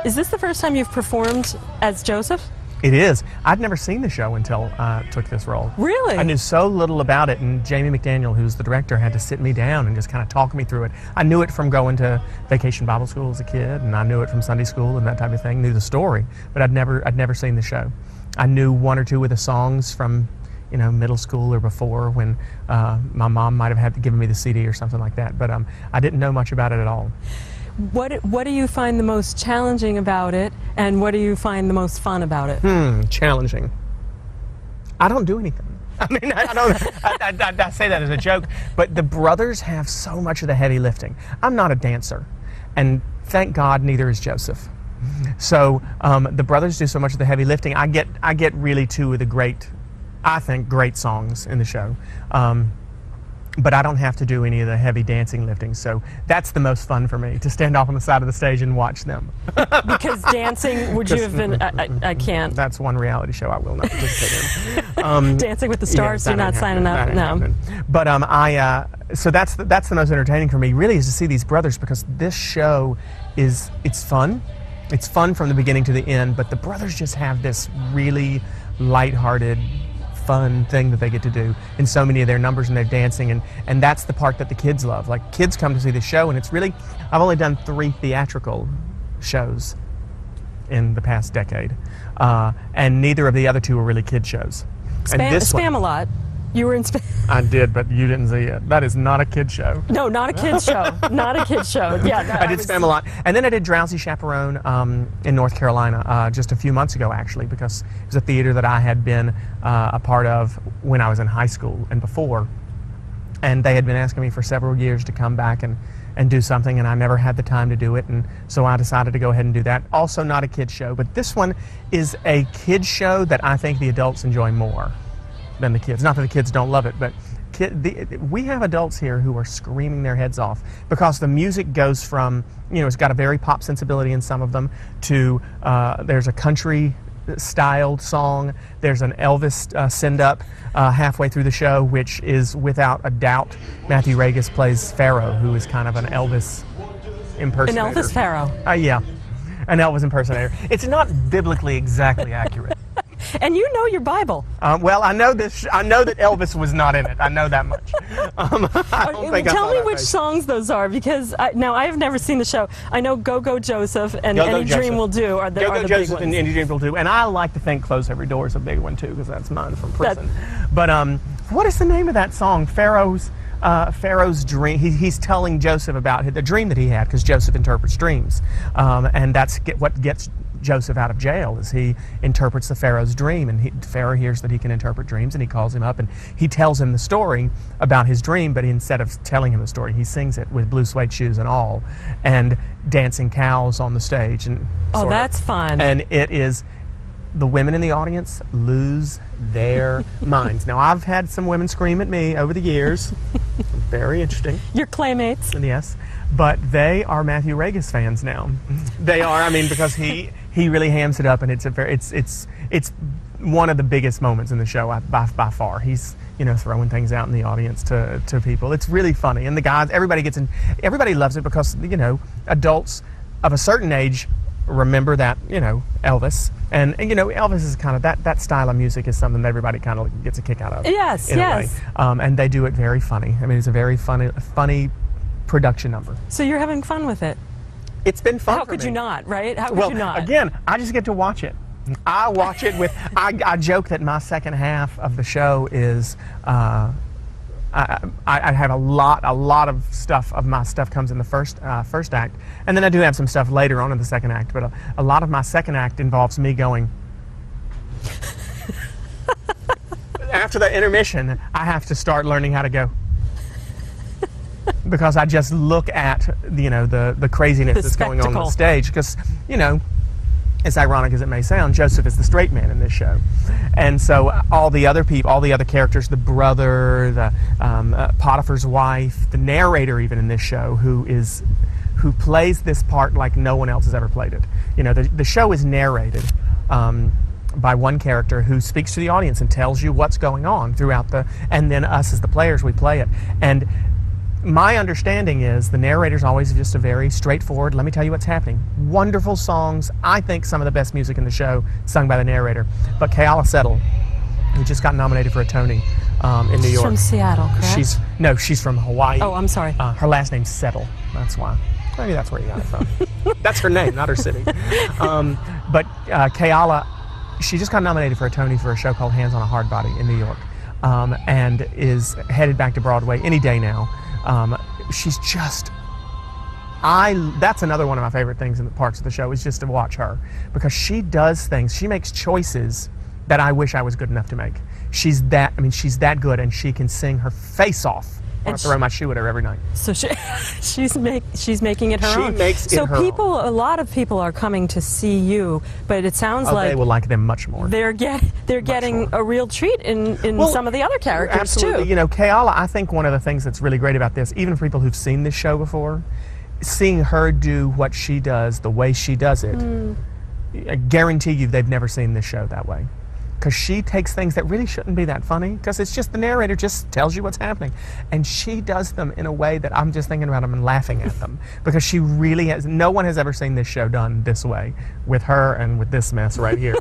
Is this the first time you've performed as Joseph? It is. I'd never seen the show until I took this role. Really? I knew so little about it, and Jamie McDaniel, who's the director, had to sit me down and just kind of talk me through it. I knew it from going to Vacation Bible School as a kid, and I knew it from Sunday school and that type of thing, knew the story, but I'd never seen the show. I knew one or two of the songs from, middle school or before when my mom might have given me the CD or something like that, but I didn't know much about it at all. What do you find the most challenging about it, and what do you find the most fun about it? Challenging. I don't do anything. I mean, I say that as a joke, but the brothers have so much of the heavy lifting. I'm not a dancer, and thank God neither is Joseph. So the brothers do so much of the heavy lifting. I get really two of the great songs in the show. But I don't have to do any of the heavy dancing lifting, so that's the most fun for me, to stand off on the side of the stage and watch them. Because dancing, would you have been, I can't. That's one reality show I will not participate in. Dancing with the Stars, you're not signing up? No. But so that's the most entertaining for me, really, is to see these brothers, because this show it's fun. It's fun from the beginning to the end, but the brothers just have this really lighthearted, fun thing that they get to do in so many of their numbers, and their dancing, and that's the part that the kids love. Like, kids come to see the show, and it's really, I've only done 3 theatrical shows in the past decade, and neither of the other 2 were really kid shows. Spam-A-Lot. You were in I did, but you didn't see it. That is not a kid show. No, not a kid show. Not a kid show. Yeah, no, I did Spam-A-Lot. And then I did Drowsy Chaperone in North Carolina just a few months ago, actually, because it was a theater that I had been a part of when I was in high school and before. And they had been asking me for several years to come back and do something, and I never had the time to do it, and so I decided to go ahead and do that. Also not a kid show, but this one is a kid show that I think the adults enjoy more than the kids. Not that the kids don't love it, but we have adults here who are screaming their heads off, because the music goes from, it's got a very pop sensibility in some of them, to there's a country styled song, there's an Elvis send-up halfway through the show, which is without a doubt Matthew Regis plays Pharaoh, who is kind of an Elvis impersonator. An Elvis Pharaoh. Yeah, an Elvis impersonator. It's not biblically exactly accurate. And you know your Bible. Well, I know this. I know that Elvis was not in it. I know that much. Tell me which songs those are, because now I have never seen the show. I know Go Go Joseph and Any Dream Will Do are the Go-Go big Joseph ones. and Any Dream Will Do, and I like to think Close Every Door is a big one too, because that's mine from prison. But what is the name of that song? Pharaoh's dream. He's telling Joseph about the dream that he had, because Joseph interprets dreams, and that's what gets Joseph out of jail, is he interprets the Pharaoh's dream, and Pharaoh hears that he can interpret dreams, and he calls him up and he tells him the story about his dream, but instead of telling him the story, he sings it with blue suede shoes and all, and dancing cows on the stage, and that's fun. And it is, the women in the audience lose their minds. Now, I've had some women scream at me over the years. Very interesting. Your Claymates. Yes. But they are Matthew Regis fans now. They are, because he really hams it up, and it's one of the biggest moments in the show by far. He's throwing things out in the audience to people. It's really funny, and the guys, everybody loves it, because adults of a certain age remember that Elvis, and Elvis is kind of that style of music is something that everybody kind of gets a kick out of. Yes, yes. And they do it very funny. It's a very funny production number. So you're having fun with it? It's been fun. How could you not, right? How could you not? Well, again, I just get to watch it. I watch it with. I joke that my second half of the show is. I have a lot of stuff. Of my stuff comes in the first act, and then I do have some stuff later on in the second act. But a lot of my second act involves me going. After the intermission, I have to start learning how to go. Because I just look at the craziness that's going on the stage, because as ironic as it may sound, Joseph is the straight man in this show, and so all the other people, all the other characters, the brother, the Potiphar's wife, the narrator even in this show, who plays this part like no one else has ever played it. The show is narrated by one character who speaks to the audience and tells you what's going on throughout and then us as the players, we play it. And My understanding is the narrator's always just a very straightforward, let me tell you what's happening. Wonderful songs. I think some of the best music in the show sung by the narrator. But Keala Settle, who just got nominated for a Tony in New York. She's from Seattle, correct? She's from Hawaii. Oh, I'm sorry. Her last name's Settle. That's why. Maybe that's where you got it from. That's her name, not her city. But Keala, she just got nominated for a Tony for a show called Hands on a Hard Body in New York, and is headed back to Broadway any day now. She's just, that's another one of my favorite things in the parts of the show is just to watch her, because she does things, she makes choices that I wish I was good enough to make. She's that good, and she can sing her face off. I throw my shoe at her every night. So she's making it her own. She makes it her own. A lot of people are coming to see you, but it sounds like they will like them much more. They're getting a real treat in some of the other characters absolutely. too. You know, Keala, I think one of the things that's really great about this, even for people who've seen this show before, seeing her do what she does the way she does it, I guarantee you they've never seen this show that way. Because she takes things that really shouldn't be that funny, because it's just the narrator just tells you what's happening. And she does them in a way that I'm just thinking about them and laughing at them. Because she really has, no one has ever seen this show done this way, with her and with this mess right here.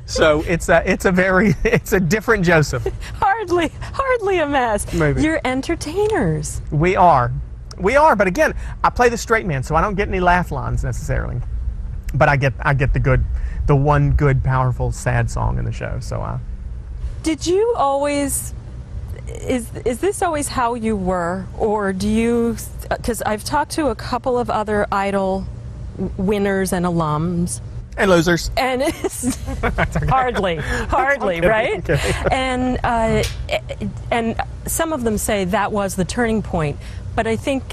So it's a different Joseph. Hardly a mess. Maybe. You're entertainers. We are, but again, I play the straight man, so I don't get any laugh lines necessarily. But I get the one good, powerful, sad song in the show. So, did you always? Is this always how you were, or do you? Because I've talked to a couple of other Idol winners and alums. And losers. And it's hardly, right? And some of them say that was the turning point. But I think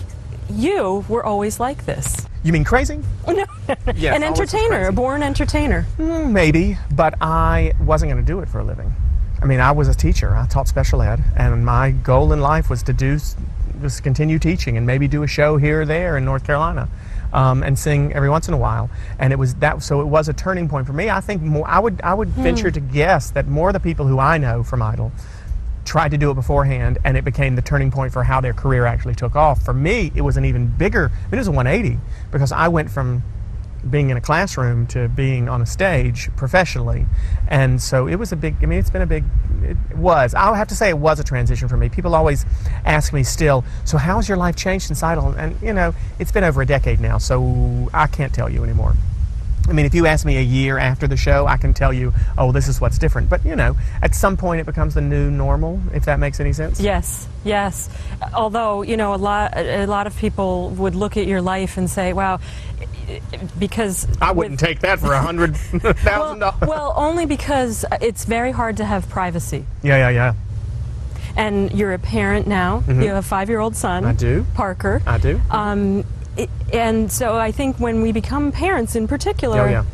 you were always like this. You mean crazy? No. Yes, an entertainer, a born ententertainer. Maybe, but I wasn't going to do it for a living. I mean, I was a teacher. I taught special ed, and my goal in life was to continue teaching and maybe do a show here or there in North Carolina, and sing every once in a while. And it was that. So it was a turning point for me. I think more. I would venture to guess that more of the people who I know from Idol tried to do it beforehand, and it became the turning point for how their career actually took off. For me, it was an even bigger, it was a 180, because I went from being in a classroom to being on a stage professionally. And so it was a big, I'll have to say it was a transition for me. People always ask me still, so how has your life changed since Idol? And you know, it's been over a decade now, so I can't tell you anymore. I mean, if you ask me a year after the show, I can tell you, oh, this is what's different. But, you know, at some point it becomes the new normal, if that makes any sense. Yes. Although, you know, a lot of people would look at your life and say, wow, because... I wouldn't take that for $100,000. Well, only because it's very hard to have privacy. Yeah. And you're a parent now. Mm-hmm. You have a 5-year-old son. I do. Parker. I do. And so I think when we become parents in particular,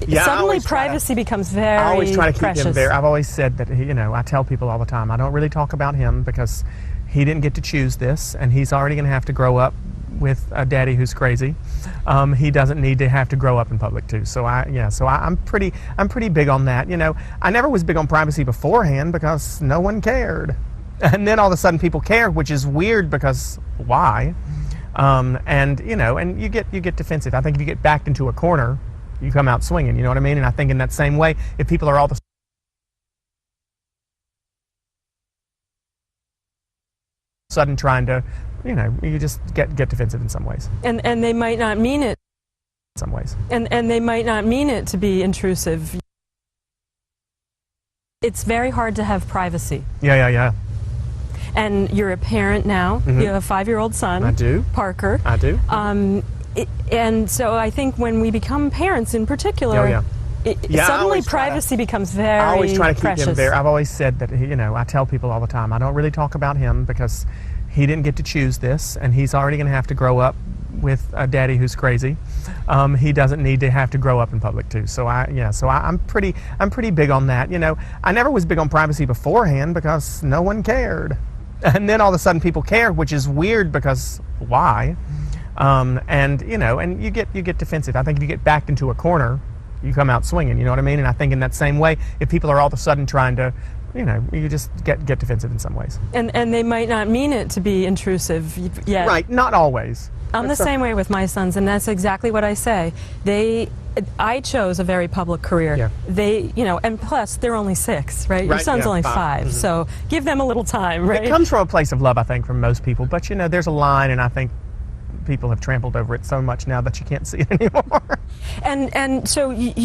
suddenly privacy becomes very precious. I always try to keep him there. I've always said that, you know, I tell people all the time, I don't really talk about him because he didn't get to choose this, and he's already going to have to grow up with a daddy who's crazy. He doesn't need to have to grow up in public too. So I'm pretty big on that. You know, I never was big on privacy beforehand because no one cared, and then all of a sudden people care, which is weird because why? And you know, and you get defensive. I think if you get backed into a corner, you come out swinging. You know what I mean? And I think in that same way, if people are all the sudden trying to, you know, you just get defensive in some ways. And they might not mean it. In some ways. And they might not mean it to be intrusive. It's very hard to have privacy. Yeah. And you're a parent now. Mm-hmm. You have a 5-year-old son. I do. Parker. I do. And so I think when we become parents in particular, suddenly privacy becomes very precious. I always try to keep him there. I've always said that, you know, I tell people all the time, I don't really talk about him because he didn't get to choose this, and he's already going to have to grow up with a daddy who's crazy. He doesn't need to have to grow up in public too. So I'm pretty big on that. You know, I never was big on privacy beforehand because no one cared. And then all of a sudden people care, which is weird because why? And you know, and you get defensive. I think if you get backed into a corner, you come out swinging. You know what I mean? And I think in that same way, if people are all of a sudden trying to, you just get defensive in some ways. And they might not mean it to be intrusive yet. Right, not always. I'm the same way with my sons, and that's exactly what I say. I chose a very public career. Yeah. And plus they're only 6, right? Your Right, son's yeah, only 5. 5, so give them a little time, right? It comes from a place of love, I think, from most people. But there's a line, and I think people have trampled over it so much now that you can't see it anymore. And so he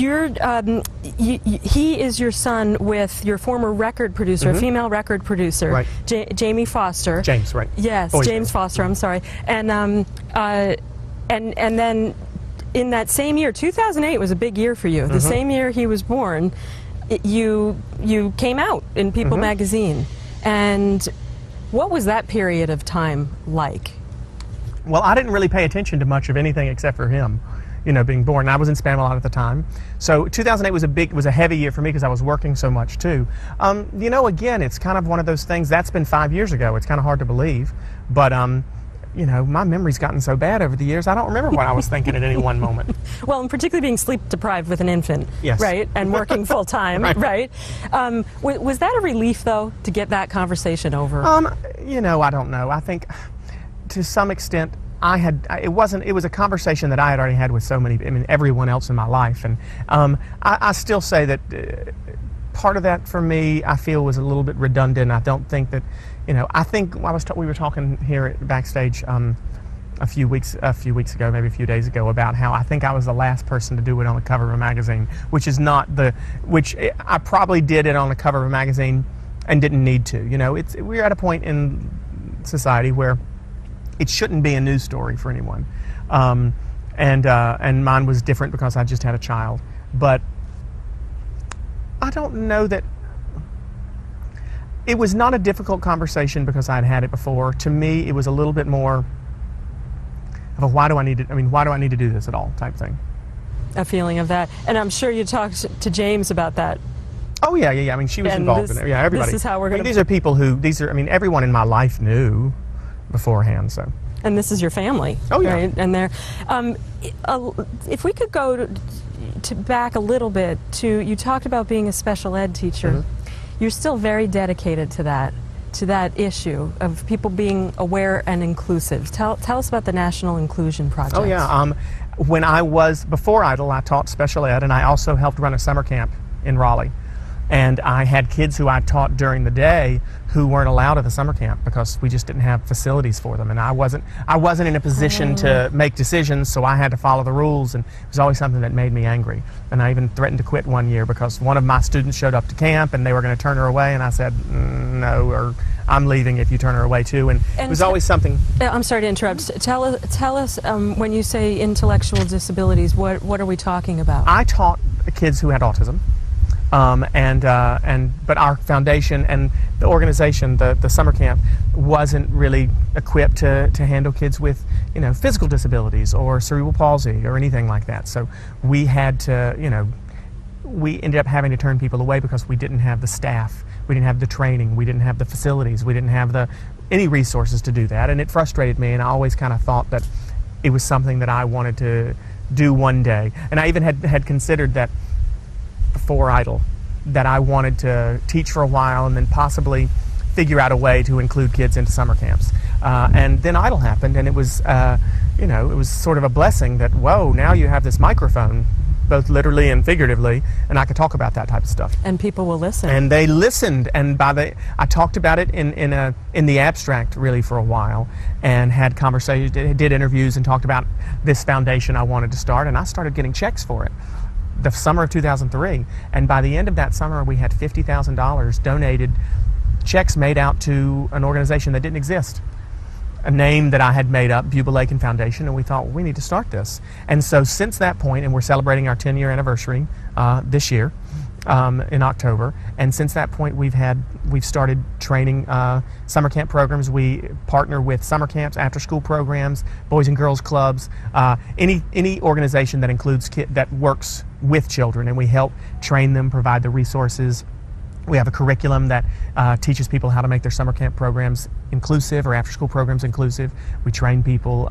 is your son with your former record producer, a female record producer, Right. Jamie Foster. James, right? Yes, Boys James name. Foster. I'm sorry. And then in that same year, 2008 was a big year for you. The same year he was born, you came out in People magazine. And what was that period of time like? Well, I didn't really pay attention to much of anything except for him, being born. I was in Spamalot at the time. So 2008 was a heavy year for me because I was working so much too. Again, it's kind of one of those things. That's been 5 years ago. It's kind of hard to believe. But, my memory's gotten so bad over the years, I don't remember what I was thinking at any one moment. Well, and particularly being sleep deprived with an infant, Yes. right? And working full time, right? Was that a relief, though, to get that conversation over? I don't know. I think to some extent it was a conversation that I had already had with everyone else in my life. And I still say that part of that for me, I feel, was a little bit redundant. I don't think that, I think we were talking here at backstage a few weeks ago, maybe a few days ago, about how I think I was the last person to do it on the cover of a magazine, which I probably did it on the cover of a magazine and didn't need to. We're at a point in society where it shouldn't be a news story for anyone, and mine was different because I just had a child. But I don't know that it was not a difficult conversation because I'd had it before. To me, it was a little bit more of a why do I need to do this at all type thing. A feeling of that, and I'm sure you talked to James about that. Oh yeah. I mean, she was involved in it. Yeah, everybody. This is how we're going to. These are people who. Everyone in my life knew beforehand. So. And this is your family. Oh yeah. Right? And there, if we could go to back a little bit to, you talked about being a special ed teacher. You're still very dedicated to that issue of people being aware and inclusive. Tell us about the National Inclusion Project. Oh yeah. Before Idle, I taught special ed, and I also helped run a summer camp in Raleigh. And I had kids who I taught during the day who weren't allowed at the summer camp because we just didn't have facilities for them. And I wasn't in a position to make decisions, so I had to follow the rules, and it was always something that made me angry. And I even threatened to quit one year because one of my students showed up to camp and they were going to turn her away, and I said, no, or I'm leaving if you turn her away too. And it was always something. I'm sorry to interrupt. Tell us when you say intellectual disabilities, what are we talking about? I taught kids who had autism. But our foundation and the organization, the summer camp, wasn't really equipped to handle kids with, physical disabilities or cerebral palsy or anything like that. So we had to, we ended up having to turn people away because we didn't have the staff, we didn't have the training, we didn't have the facilities, we didn't have any resources to do that, and it frustrated me. And I always kind of thought that it was something that I wanted to do one day, and I even had considered that. Before Idle, that I wanted to teach for a while and then possibly figure out a way to include kids into summer camps. And then Idle happened, and it was, it was sort of a blessing that, whoa, now you have this microphone, both literally and figuratively, and I could talk about that type of stuff. And people will listen. And they listened, and I talked about it in the abstract really for a while, and had conversations, did interviews, and talked about this foundation I wanted to start, and I started getting checks for it. The summer of 2003, and by the end of that summer we had $50,000 donated, checks made out to an organization that didn't exist, a name that I had made up, Buba Lakin Foundation, and we thought, well, we need to start this. And so since that point, and we're celebrating our 10-year anniversary this year in October, and since that point we've started training summer camp programs. We partner with summer camps, after school programs, boys and girls clubs, any organization that includes that works with children, and we help train them, provide the resources, We have a curriculum that teaches people how to make their summer camp programs inclusive or after-school programs inclusive. We train people.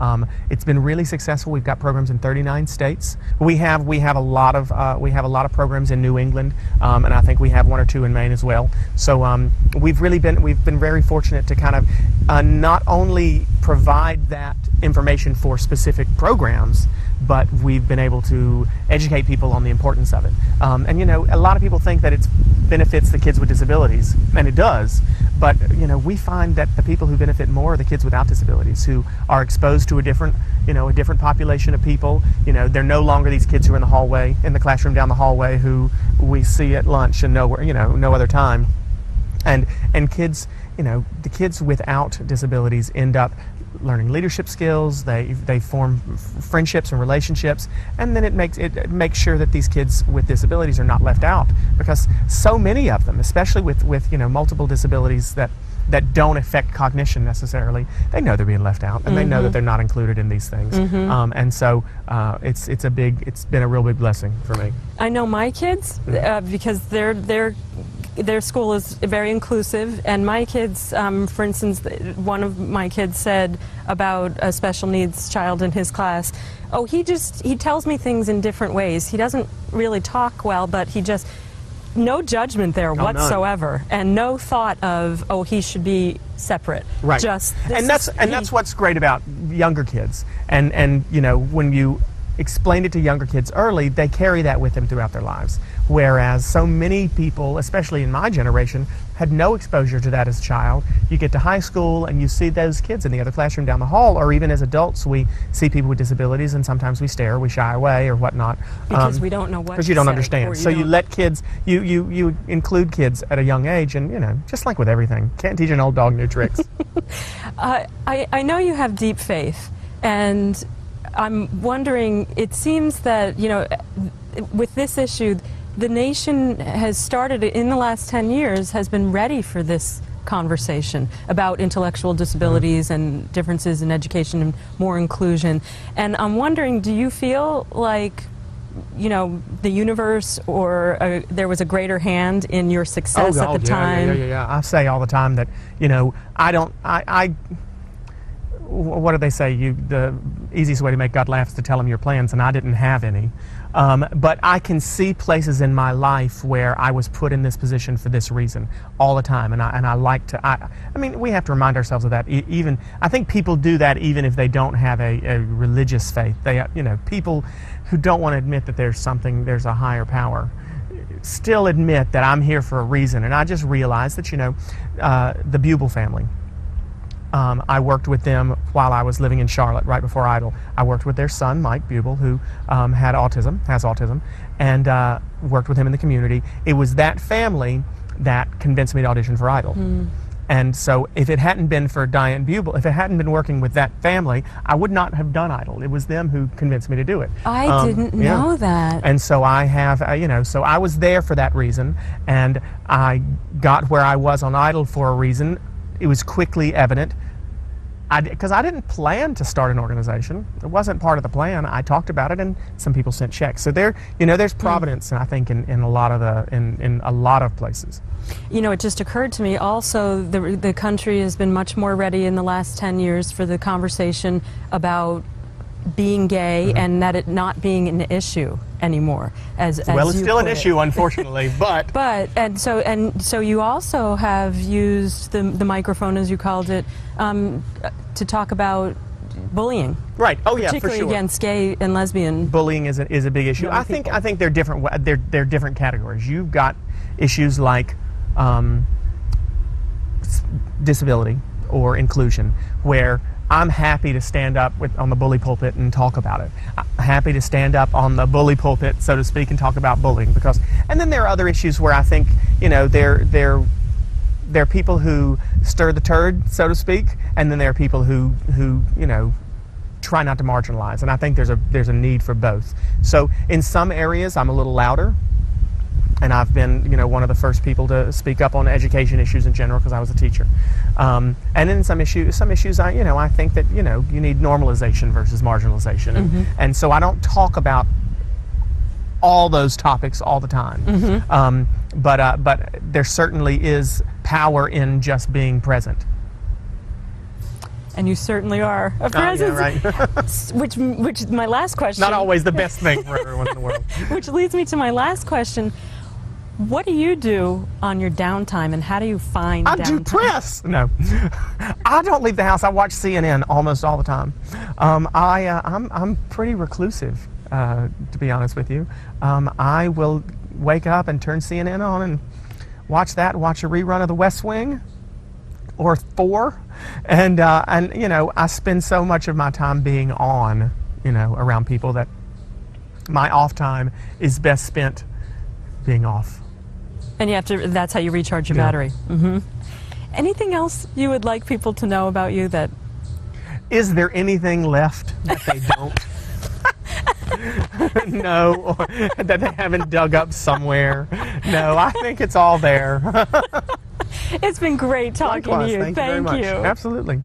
It's been really successful. We've got programs in 39 states. We have a lot of programs in New England, and I think we have 1 or 2 in Maine as well. So we've been very fortunate to kind of not only provide that information for specific programs, but we've been able to educate people on the importance of it. And a lot of people think that it benefits the kids with disabilities, and it does, but we find that the people who benefit more are the kids without disabilities, who are exposed to a different population of people. They're no longer these kids who are in the classroom down the hallway who we see at lunch and no other time. And kids, the kids without disabilities end up learning leadership skills. They form friendships and relationships, and then it makes sure that these kids with disabilities are not left out, because so many of them, especially with multiple disabilities that don't affect cognition necessarily, they know they're being left out, and they know that they're not included in these things. And so it's been a real big blessing for me. I know my kids because their school is very inclusive, and my kids, for instance, one of my kids said about a special needs child in his class, oh, he tells me things in different ways. He doesn't really talk well, but no judgment there whatsoever, and no thought of, oh, he should be separate. Right. That's what's great about younger kids, and when you explain it to younger kids early, they carry that with them throughout their lives. Whereas so many people, especially in my generation, had no exposure to that as a child. You get to high school and you see those kids in the other classroom down the hall, or even as adults, we see people with disabilities and sometimes we stare, we shy away or whatnot. Because we don't know what because you don't understand. So you let kids, you include kids at a young age, and just like with everything, can't teach an old dog new tricks. I know you have deep faith, and I'm wondering, it seems that, with this issue, the nation has started, in the last 10 years, has been ready for this conversation about intellectual disabilities and differences in education and more inclusion. And I'm wondering, do you feel like, the universe or there was a greater hand in your success at the time? Yeah. I say all the time that, what do they say? The easiest way to make God laugh is to tell him your plans, and I didn't have any. But I can see places in my life where I was put in this position for this reason all the time, and I like to. I mean, we have to remind ourselves of that. Even I think people do that even if they don't have a religious faith. They, people who don't want to admit that there's a higher power, still admit that I'm here for a reason. And I just realized that the Buble family. I worked with them while I was living in Charlotte, right before Idol. I worked with their son, Mike Buble, who has autism, and worked with him in the community. It was that family that convinced me to audition for Idol. And so if it hadn't been for Diane Buble, if it hadn't been working with that family, I would not have done Idol. It was them who convinced me to do it. I didn't know that. And so I have, so I was there for that reason, and I got where I was on Idol for a reason. It was quickly evident. Because I didn't plan to start an organization. It wasn't part of the plan. I talked about it, and some people sent checks. So there's providence, I think, in a lot of places. It just occurred to me also the country has been much more ready in the last 10 years for the conversation about being gay and that it not being an issue anymore. As it's still an issue, unfortunately, but and so you also have used the microphone, as you called it, to talk about bullying. Right. Oh yeah, for particularly sure. against gay and lesbian. Bullying is a big issue. I think they're different. They're different categories. You've got issues like disability or inclusion, where I'm happy to stand up on the bully pulpit and talk about it. I'm happy to stand up on the bully pulpit, so to speak, and talk about bullying. And then there are other issues where I think, there are people who stir the turd, so to speak, and then there are people who try not to marginalize. And I think there's a need for both. So in some areas, I'm a little louder. And I've been, one of the first people to speak up on education issues in general because I was a teacher. And then some issues, I think that, you need normalization versus marginalization. And so I don't talk about all those topics all the time. but there certainly is power in just being present. And you certainly are a presence. Yeah, right. which is my last question. Not always the best thing for everyone in the world. Which leads me to my last question. What do you do on your downtime, and how do you find I downtime? do press. No, I don't leave the house. I watch CNN almost all the time. I'm pretty reclusive, to be honest with you. I will wake up and turn CNN on and watch that. Watch a rerun of The West Wing or 4, and you know, I spend so much of my time being on, you know, around people that my off time is best spent being off. And you have to, that's how you recharge your battery. Mm-hmm. Anything else you would like people to know about you that... Is there anything left that they don't? No, or that they haven't dug up somewhere? No, I think it's all there. It's been great talking Likewise, to you. Thank you very much. Absolutely.